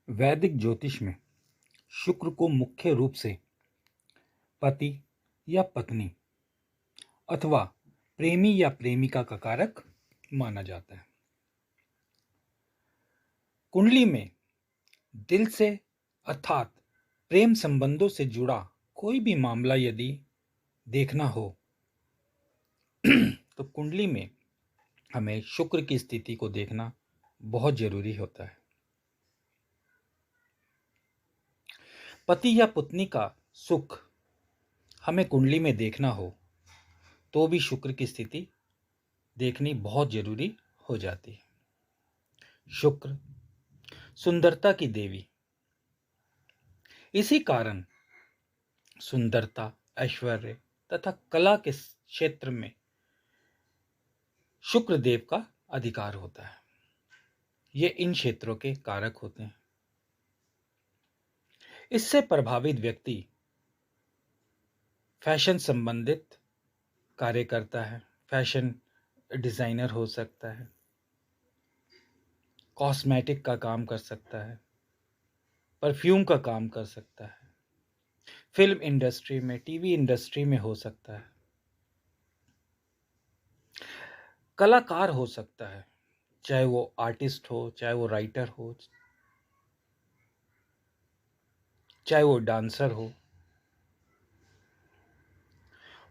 वैदिक ज्योतिष में शुक्र को मुख्य रूप से पति या पत्नी अथवा प्रेमी या प्रेमिका का कारक माना जाता है। कुंडली में दिल से अर्थात प्रेम संबंधों से जुड़ा कोई भी मामला यदि देखना हो तो कुंडली में हमें शुक्र की स्थिति को देखना बहुत जरूरी होता है। पति या पत्नी का सुख हमें कुंडली में देखना हो तो भी शुक्र की स्थिति देखनी बहुत जरूरी हो जाती है। शुक्र सुंदरता की देवी, इसी कारण सुंदरता, ऐश्वर्य तथा कला के क्षेत्र में शुक्र देव का अधिकार होता है। ये इन क्षेत्रों के कारक होते हैं। इससे प्रभावित व्यक्ति फैशन संबंधित कार्य करता है, फैशन डिजाइनर हो सकता है, कॉस्मेटिक का काम कर सकता है, परफ्यूम का काम कर सकता है, फिल्म इंडस्ट्री में, टीवी इंडस्ट्री में हो सकता है, कलाकार हो सकता है, चाहे वो आर्टिस्ट हो, चाहे वो राइटर हो, चाहे वो डांसर हो।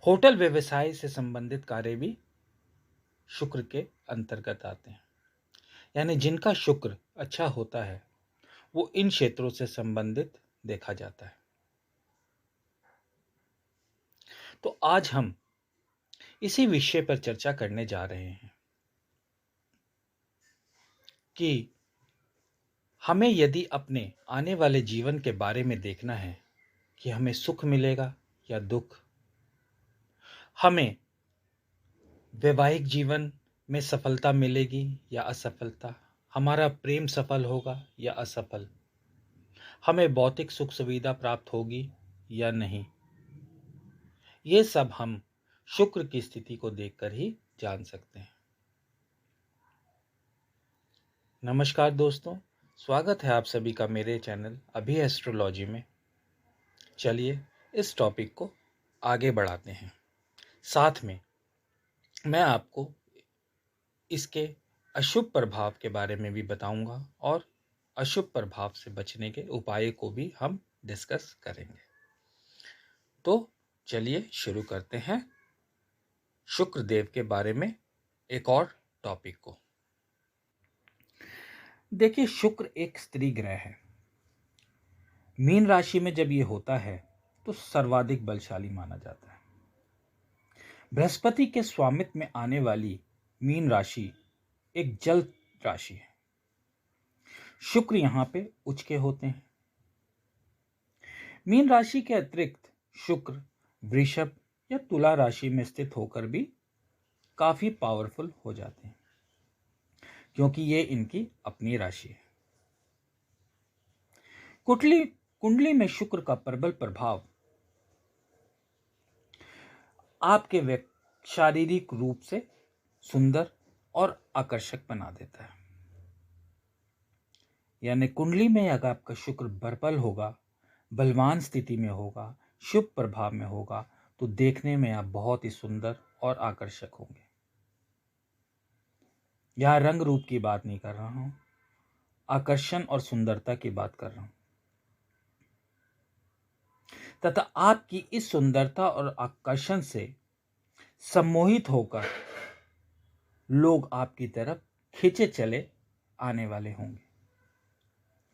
होटल व्यवसाय से संबंधित कार्य भी शुक्र के अंतर्गत आते हैं। यानी जिनका शुक्र अच्छा होता है वो इन क्षेत्रों से संबंधित देखा जाता है। तो आज हम इसी विषय पर चर्चा करने जा रहे हैं कि हमें यदि अपने आने वाले जीवन के बारे में देखना है कि हमें सुख मिलेगा या दुख, हमें वैवाहिक जीवन में सफलता मिलेगी या असफलता, हमारा प्रेम सफल होगा या असफल, हमें भौतिक सुख सुविधा प्राप्त होगी या नहीं, ये सब हम शुक्र की स्थिति को देखकर ही जान सकते हैं। नमस्कार दोस्तों, स्वागत है आप सभी का मेरे चैनल अभी एस्ट्रोलॉजी में। चलिए इस टॉपिक को आगे बढ़ाते हैं। साथ में मैं आपको इसके अशुभ प्रभाव के बारे में भी बताऊंगा और अशुभ प्रभाव से बचने के उपाय को भी हम डिस्कस करेंगे। तो चलिए शुरू करते हैं शुक्र देव के बारे में एक और टॉपिक को। देखिए, शुक्र एक स्त्री ग्रह है। मीन राशि में जब ये होता है तो सर्वाधिक बलशाली माना जाता है। बृहस्पति के स्वामित्व में आने वाली मीन राशि एक जल राशि है। शुक्र यहां पे उच्च के होते हैं। मीन राशि के अतिरिक्त शुक्र वृषभ या तुला राशि में स्थित होकर भी काफी पावरफुल हो जाते हैं, क्योंकि ये इनकी अपनी राशि है। कुंडली में शुक्र का प्रबल प्रभाव आपके शारीरिक रूप से सुंदर और आकर्षक बना देता है। यानी कुंडली में अगर आपका शुक्र प्रबल होगा, बलवान स्थिति में होगा, शुभ प्रभाव में होगा, तो देखने में आप बहुत ही सुंदर और आकर्षक होंगे। यहां रंग रूप की बात नहीं कर रहा हूं, आकर्षण और सुंदरता की बात कर रहा हूं। तथा आपकी इस सुंदरता और आकर्षण से सम्मोहित होकर लोग आपकी तरफ खींचे चले आने वाले होंगे।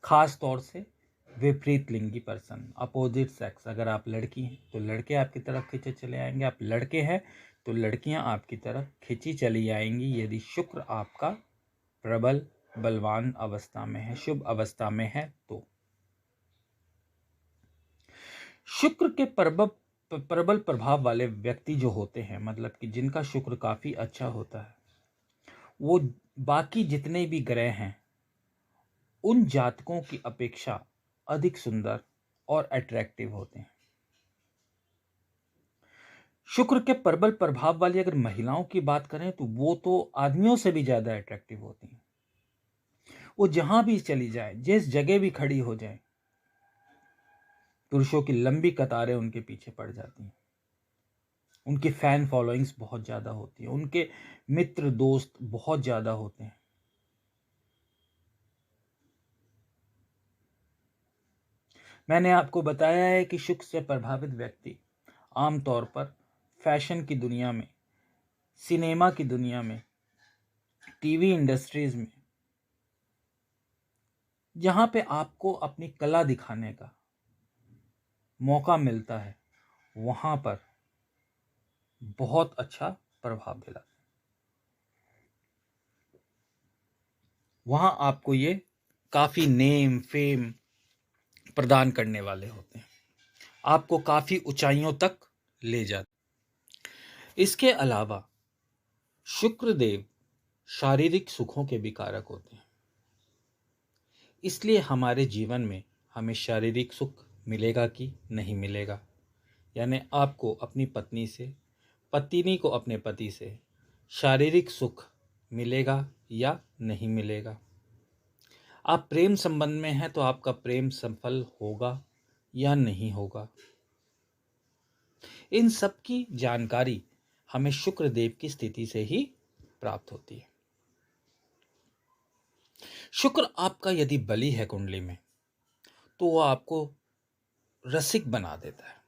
खास तौर से विपरीत लिंगी पर्सन, अपोजिट सेक्स, अगर आप लड़की हैं तो लड़के आपकी तरफ खींचे चले आएंगे, आप लड़के हैं तो लड़कियां आपकी तरफ खींची चली आएंगी यदि शुक्र आपका प्रबल बलवान अवस्था में है, शुभ अवस्था में है। तो शुक्र के प्रबल प्रभाव वाले व्यक्ति जो होते हैं, मतलब कि जिनका शुक्र काफी अच्छा होता है, वो बाकी जितने भी ग्रह हैं उन जातकों की अपेक्षा अधिक सुंदर और अट्रैक्टिव होते हैं। शुक्र के प्रबल प्रभाव वाली अगर महिलाओं की बात करें तो वो तो आदमियों से भी ज्यादा अट्रैक्टिव होती हैं। वो जहां भी चली जाए, जिस जगह भी खड़ी हो जाए, पुरुषों की लंबी कतारें उनके पीछे पड़ जाती हैं। उनकी फैन फॉलोइंग्स बहुत ज्यादा होती है, उनके मित्र दोस्त बहुत ज्यादा होते हैं। मैंने आपको बताया है कि शुक्र से प्रभावित व्यक्ति आमतौर पर फैशन की दुनिया में, सिनेमा की दुनिया में, टीवी इंडस्ट्रीज में, जहां पे आपको अपनी कला दिखाने का मौका मिलता है, वहां पर बहुत अच्छा प्रभाव दिलाते हैं। वहां आपको ये काफी नेम फेम प्रदान करने वाले होते हैं, आपको काफी ऊंचाइयों तक ले जाते। इसके अलावा शुक्रदेव शारीरिक सुखों के भी कारक होते हैं, इसलिए हमारे जीवन में हमें शारीरिक सुख मिलेगा कि नहीं मिलेगा, यानी आपको अपनी पत्नी से, पत्नी को अपने पति से शारीरिक सुख मिलेगा या नहीं मिलेगा। आप प्रेम संबंध में हैं तो आपका प्रेम सफल होगा या नहीं होगा। इन सब की जानकारी हमें शुक्रदेव की स्थिति से ही प्राप्त होती है। शुक्र आपका यदि बली है कुंडली में, तो वो आपको रसिक बना देता है।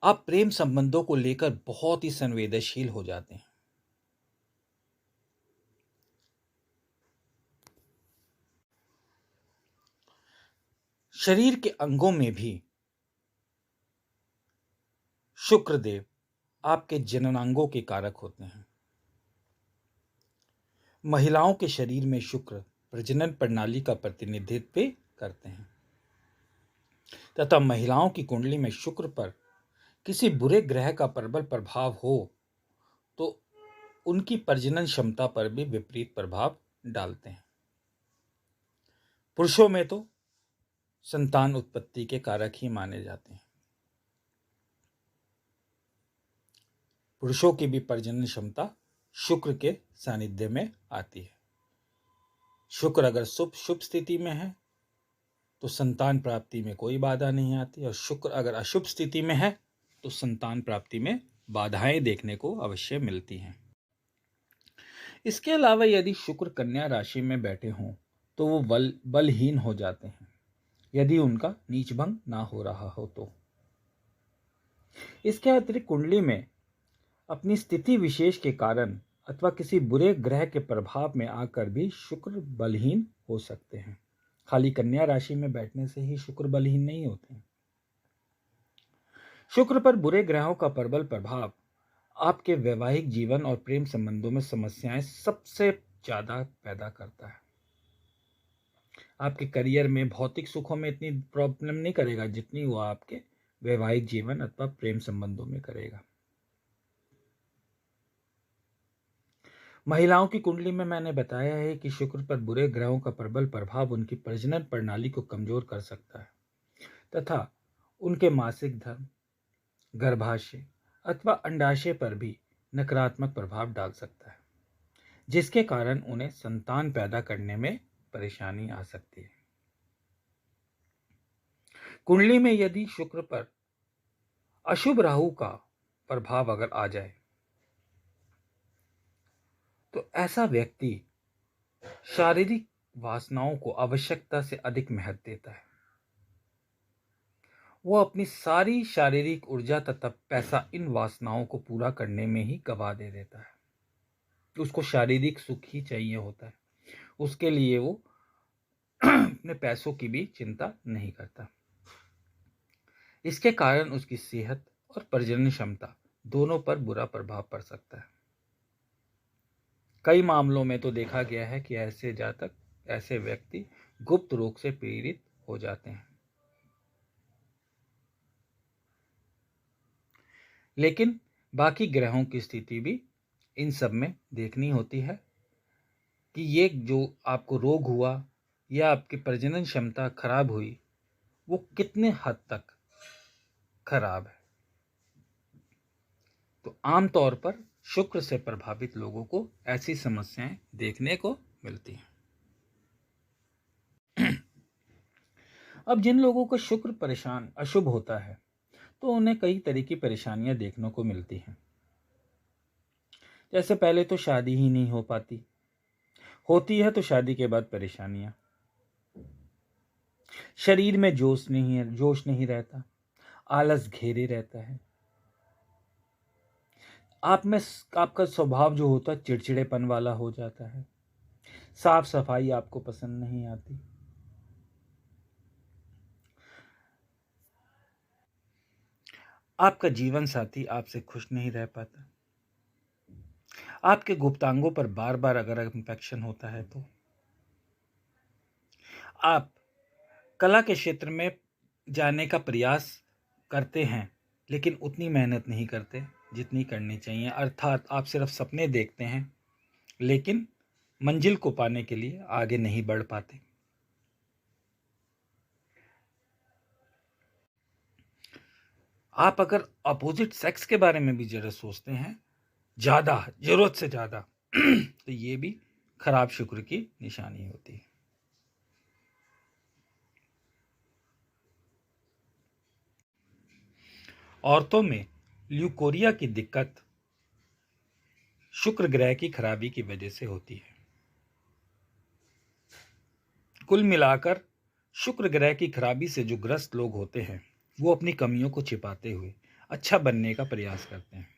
आप प्रेम संबंधों को लेकर बहुत ही संवेदनशील हो जाते हैं। शरीर के अंगों में भी शुक्रदेव आपके जननांगों के कारक होते हैं। महिलाओं के शरीर में शुक्र प्रजनन प्रणाली का प्रतिनिधित्व करते हैं, तथा महिलाओं की कुंडली में शुक्र पर किसी बुरे ग्रह का प्रबल प्रभाव हो तो उनकी प्रजनन क्षमता पर भी विपरीत प्रभाव डालते हैं। पुरुषों में तो संतान उत्पत्ति के कारक ही माने जाते हैं। पुरुषों की भी प्रजनन क्षमता शुक्र के सानिध्य में आती है। शुक्र अगर शुभ स्थिति में है तो संतान प्राप्ति में कोई बाधा नहीं आती, और शुक्र अगर अशुभ स्थिति में है तो संतान प्राप्ति में बाधाएं देखने को अवश्य मिलती हैं। इसके अलावा यदि शुक्र कन्या राशि में बैठे हों तो वो बलहीन हो जाते हैं, यदि उनका नीचभंग ना हो रहा हो तो। इसके अतिरिक्त कुंडली में अपनी स्थिति विशेष के कारण अथवा किसी बुरे ग्रह के प्रभाव में आकर भी शुक्र बलहीन हो सकते हैं। खाली कन्या राशि में बैठने से ही शुक्र बलहीन नहीं होते हैं। शुक्र पर बुरे ग्रहों का प्रबल प्रभाव आपके वैवाहिक जीवन और प्रेम संबंधों में समस्याएं सबसे ज्यादा पैदा करता है। आपके करियर में, भौतिक सुखों में इतनी प्रॉब्लम नहीं करेगा जितनी वो आपके वैवाहिक जीवन अथवा प्रेम संबंधों में करेगा। महिलाओं की कुंडली में मैंने बताया है कि शुक्र पर बुरे ग्रहों का प्रबल प्रभाव उनकी प्रजनन प्रणाली को कमजोर कर सकता है तथा उनके मासिक धर्म, गर्भाशय अथवा अंडाशय पर भी नकारात्मक प्रभाव डाल सकता है, जिसके कारण उन्हें संतान पैदा करने में परेशानी आ सकती है। कुंडली में यदि शुक्र पर अशुभ राहु का प्रभाव अगर आ जाए तो ऐसा व्यक्ति शारीरिक वासनाओं को आवश्यकता से अधिक महत्व देता है। वो अपनी सारी शारीरिक ऊर्जा तथा पैसा इन वासनाओं को पूरा करने में ही गवा दे देता है। उसको शारीरिक सुख ही चाहिए होता है, उसके लिए वो अपने पैसों की भी चिंता नहीं करता। इसके कारण उसकी सेहत और प्रजनन क्षमता दोनों पर बुरा प्रभाव पड़ सकता है। कई मामलों में तो देखा गया है कि ऐसे जातक, ऐसे व्यक्ति गुप्त रोग से पीड़ित हो जाते हैं। लेकिन बाकी ग्रहों की स्थिति भी इन सब में देखनी होती है कि ये जो आपको रोग हुआ या आपकी प्रजनन क्षमता खराब हुई वो कितने हद तक खराब है। तो आमतौर पर शुक्र से प्रभावित लोगों को ऐसी समस्याएं देखने को मिलती हैं। अब जिन लोगों का शुक्र परेशान अशुभ होता है तो उन्हें कई तरह की परेशानियां देखने को मिलती हैं। जैसे पहले तो शादी ही नहीं हो पाती, होती है तो शादी के बाद परेशानियां, शरीर में जोश नहीं रहता, आलस घेरे रहता है, आप में आपका स्वभाव जो होता है चिड़चिड़ेपन वाला हो जाता है, साफ सफाई आपको पसंद नहीं आती, आपका जीवन साथी आपसे खुश नहीं रह पाता, आपके गुप्तांगों पर बार बार अगर इंफेक्शन होता है तो आप कला के क्षेत्र में जाने का प्रयास करते हैं लेकिन उतनी मेहनत नहीं करते जितनी करनी चाहिए, अर्थात आप सिर्फ सपने देखते हैं लेकिन मंजिल को पाने के लिए आगे नहीं बढ़ पाते। आप अगर अपोजिट सेक्स के बारे में भी जरा सोचते हैं ज्यादा, जरूरत से ज्यादा तो ये भी खराब शुक्र की निशानी होती है। औरतों में ल्यूकोरिया की दिक्कत शुक्र ग्रह की खराबी की वजह से होती है। कुल मिलाकर शुक्र ग्रह की खराबी से जो ग्रस्त लोग होते हैं वो अपनी कमियों को छिपाते हुए अच्छा बनने का प्रयास करते हैं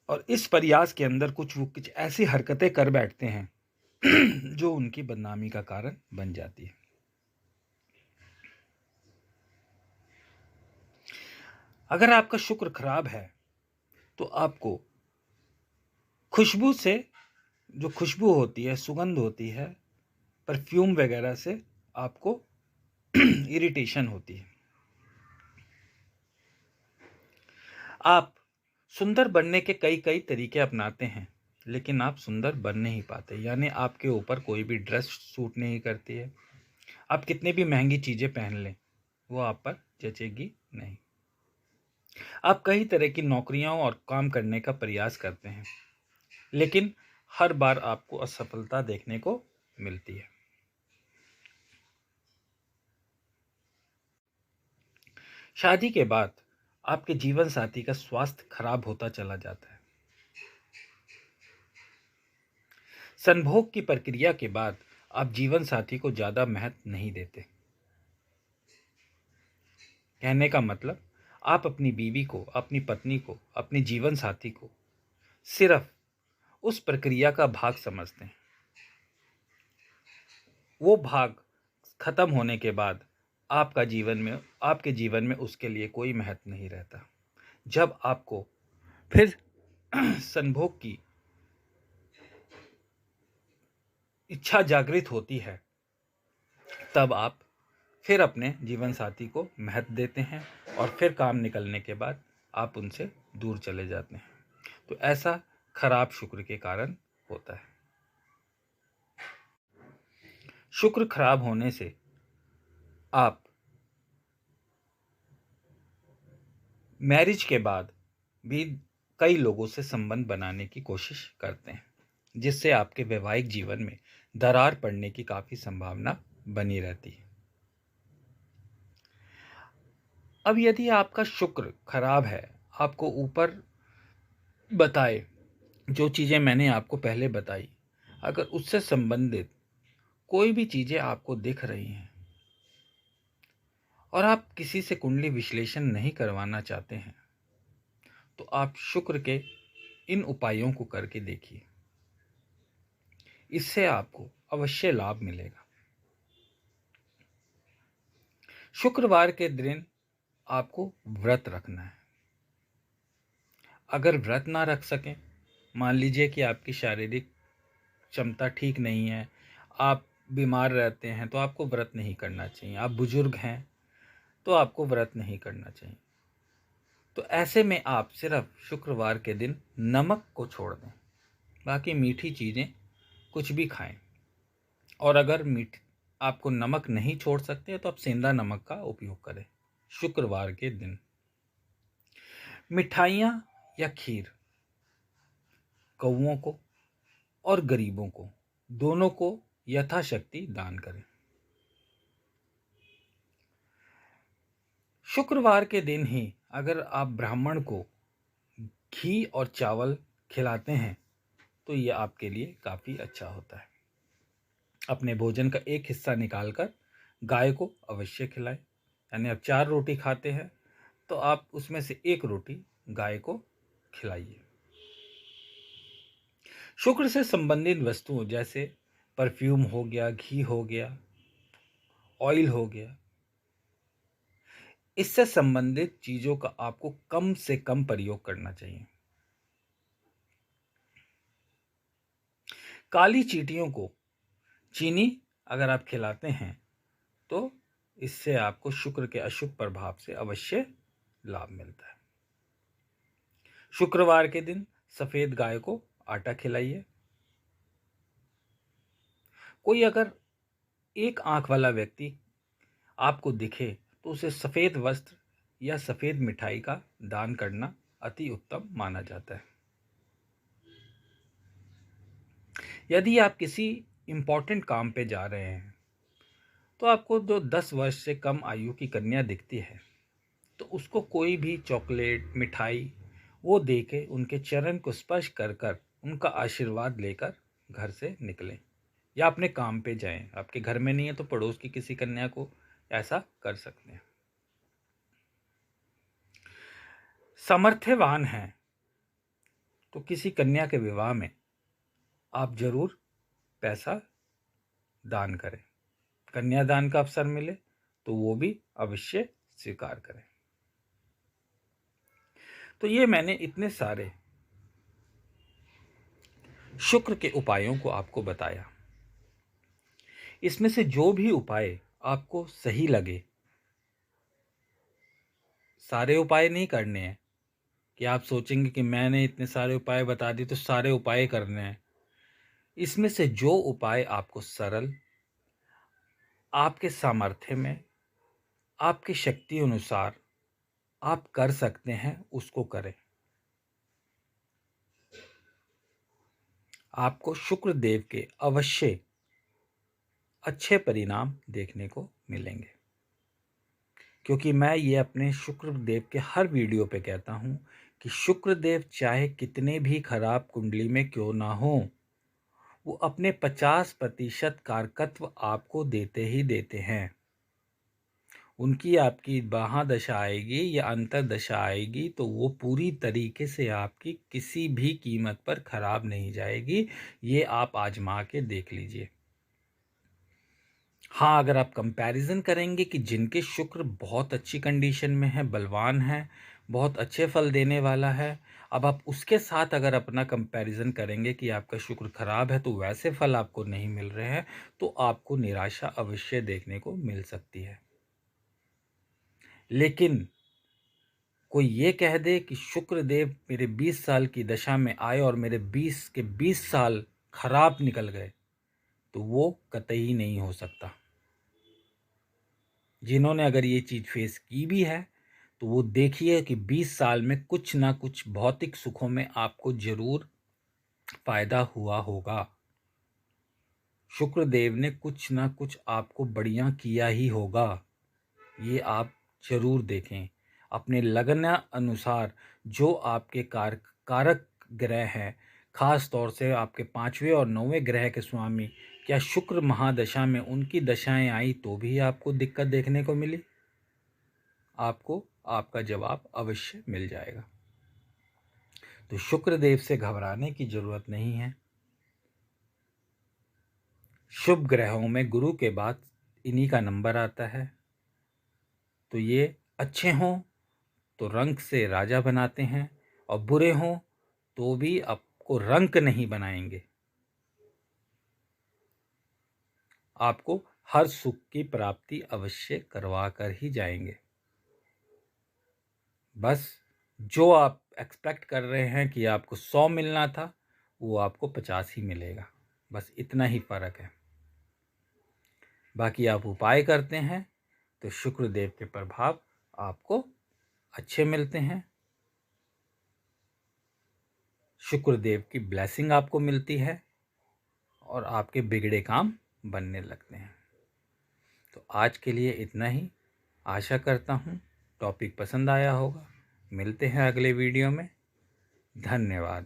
और इस प्रयास के अंदर कुछ ऐसी हरकतें कर बैठते हैं जो उनकी बदनामी का कारण बन जाती है। अगर आपका शुक्र खराब है तो आपको खुशबू से, जो खुशबू होती है, सुगंध होती है, परफ्यूम वगैरह से आपको इरिटेशन होती है। आप सुंदर बनने के कई कई तरीके अपनाते हैं लेकिन आप सुंदर बन नहीं पाते, यानी आपके ऊपर कोई भी ड्रेस सूट नहीं करती है, आप कितनी भी महंगी चीजें पहन लें वो आप पर जचेगी नहीं। आप कई तरह की नौकरियां और काम करने का प्रयास करते हैं लेकिन हर बार आपको असफलता देखने को मिलती है। शादी के बाद आपके जीवन साथी का स्वास्थ्य खराब होता चला जाता है। संभोग की प्रक्रिया के बाद आप जीवन साथी को ज्यादा महत्व नहीं देते। कहने का मतलब आप अपनी बीवी को, अपनी पत्नी को, अपनी जीवन साथी को सिर्फ उस प्रक्रिया का भाग समझते हैं। वो भाग खत्म होने के बाद आपके जीवन में उसके लिए कोई महत्व नहीं रहता। जब आपको फिर संभोग की इच्छा जागृत होती है तब आप फिर अपने जीवन साथी को महत्व देते हैं और फिर काम निकलने के बाद आप उनसे दूर चले जाते हैं। तो ऐसा खराब शुक्र के कारण होता है। शुक्र खराब होने से आप मैरिज के बाद भी कई लोगों से संबंध बनाने की कोशिश करते हैं जिससे आपके वैवाहिक जीवन में दरार पड़ने की काफी संभावना बनी रहती है। अब यदि आपका शुक्र खराब है, आपको ऊपर बताए जो चीजें मैंने आपको पहले बताई, अगर उससे संबंधित कोई भी चीजें आपको दिख रही हैं और आप किसी से कुंडली विश्लेषण नहीं करवाना चाहते हैं तो आप शुक्र के इन उपायों को करके देखिए, इससे आपको अवश्य लाभ मिलेगा। शुक्रवार के दिन आपको व्रत रखना है। अगर व्रत ना रख सकें, मान लीजिए कि आपकी शारीरिक क्षमता ठीक नहीं है, आप बीमार रहते हैं तो आपको व्रत नहीं करना चाहिए, आप बुजुर्ग हैं तो आपको व्रत नहीं करना चाहिए। तो ऐसे में आप सिर्फ शुक्रवार के दिन नमक को छोड़ दें, बाकी मीठी चीज़ें कुछ भी खाएं। और अगर आपको नमक नहीं छोड़ सकते तो आप सेंधा नमक का उपयोग करें शुक्रवार के दिन। मिठाइयाँ या खीर कौओं को और गरीबों को, दोनों को यथाशक्ति दान करें। शुक्रवार के दिन ही अगर आप ब्राह्मण को घी और चावल खिलाते हैं तो ये आपके लिए काफ़ी अच्छा होता है। अपने भोजन का एक हिस्सा निकालकर गाय को अवश्य खिलाएं। यानी आप 4 रोटी खाते हैं तो आप उसमें से 1 रोटी गाय को खिलाइए। शुक्र से संबंधित वस्तुओं जैसे परफ्यूम हो गया, घी हो गया, ऑयल हो गया, इससे संबंधित चीजों का आपको कम से कम प्रयोग करना चाहिए। काली चींटियों को चीनी अगर आप खिलाते हैं तो इससे आपको शुक्र के अशुभ प्रभाव से अवश्य लाभ मिलता है। शुक्रवार के दिन सफेद गाय को आटा खिलाइए। कोई अगर एक आंख वाला व्यक्ति आपको दिखे तो उसे सफेद वस्त्र या सफेद मिठाई का दान करना अति उत्तम माना जाता है। यदि आप किसी इंपॉर्टेंट काम पे जा रहे हैं तो आपको जो 10 वर्ष से कम आयु की कन्या दिखती है तो उसको कोई भी चॉकलेट, मिठाई वो दे के उनके चरण को स्पर्श कर कर उनका आशीर्वाद लेकर घर से निकलें या अपने काम पे जाएं। आपके घर में नहीं है तो पड़ोस की किसी कन्या को ऐसा कर सकते हैं। सामर्थ्यवान हैं तो किसी कन्या के विवाह में आप जरूर पैसा दान करें। कन्यादान का अवसर मिले तो वो भी अवश्य स्वीकार करें। तो ये मैंने इतने सारे शुक्र के उपायों को आपको बताया। इसमें से जो भी उपाय आपको सही लगे, सारे उपाय नहीं करने हैं कि आप सोचेंगे कि मैंने इतने सारे उपाय बता दिए तो सारे उपाय करने हैं। इसमें से जो उपाय आपको सरल, आपके सामर्थ्य में, आपकी शक्ति अनुसार आप कर सकते हैं उसको करें। आपको शुक्र देव के अवश्य अच्छे परिणाम देखने को मिलेंगे, क्योंकि मैं ये अपने शुक्र देव के हर वीडियो पे कहता हूं कि शुक्र देव चाहे कितने भी खराब कुंडली में क्यों ना हो, वो अपने 50% कारकत्व आपको देते ही देते हैं। उनकी आपकी महादशा आएगी या अंतरदशा आएगी तो वो पूरी तरीके से आपकी किसी भी कीमत पर खराब नहीं जाएगी। ये आप आजमा के देख लीजिए। हाँ, अगर आप कंपैरिजन करेंगे कि जिनके शुक्र बहुत अच्छी कंडीशन में है, बलवान है, बहुत अच्छे फल देने वाला है, अब आप उसके साथ अगर अपना कंपैरिजन करेंगे कि आपका शुक्र खराब है तो वैसे फल आपको नहीं मिल रहे हैं तो आपको निराशा अवश्य देखने को मिल सकती है। लेकिन कोई ये कह दे कि शुक्र देव मेरे 20 साल की दशा में आए और मेरे 20 के 20 साल खराब निकल गए तो वो कतई नहीं हो सकता। जिन्होंने अगर ये चीज़ फेस की भी है तो वो देखिए कि 20 साल में कुछ ना कुछ भौतिक सुखों में आपको जरूर फायदा हुआ होगा। शुक्रदेव ने कुछ ना कुछ आपको बढ़िया किया ही होगा, ये आप जरूर देखें। अपने लगन अनुसार जो आपके कारक ग्रह हैं, खास तौर से आपके 5वें और 9वें ग्रह के स्वामी, क्या शुक्र महादशा में उनकी दशाएं आई तो भी आपको दिक्कत देखने को मिली? आपको आपका जवाब अवश्य मिल जाएगा। तो शुक्रदेव से घबराने की जरूरत नहीं है। शुभ ग्रहों में गुरु के बाद इन्हीं का नंबर आता है। तो ये अच्छे हों तो रंक से राजा बनाते हैं और बुरे हों तो भी आपको रंक नहीं बनाएंगे। आपको हर सुख की प्राप्ति अवश्य करवा कर ही जाएंगे। बस जो आप एक्सपेक्ट कर रहे हैं कि आपको 100 मिलना था वो आपको 50 ही मिलेगा। बस इतना ही फर्क है। बाकी आप उपाय करते हैं तो शुक्रदेव के प्रभाव आपको अच्छे मिलते हैं। शुक्रदेव की ब्लेसिंग आपको मिलती है और आपके बिगड़े काम बनने लगते हैं। तो आज के लिए इतना ही। आशा करता हूँ टॉपिक पसंद आया होगा। मिलते हैं अगले वीडियो में। धन्यवाद।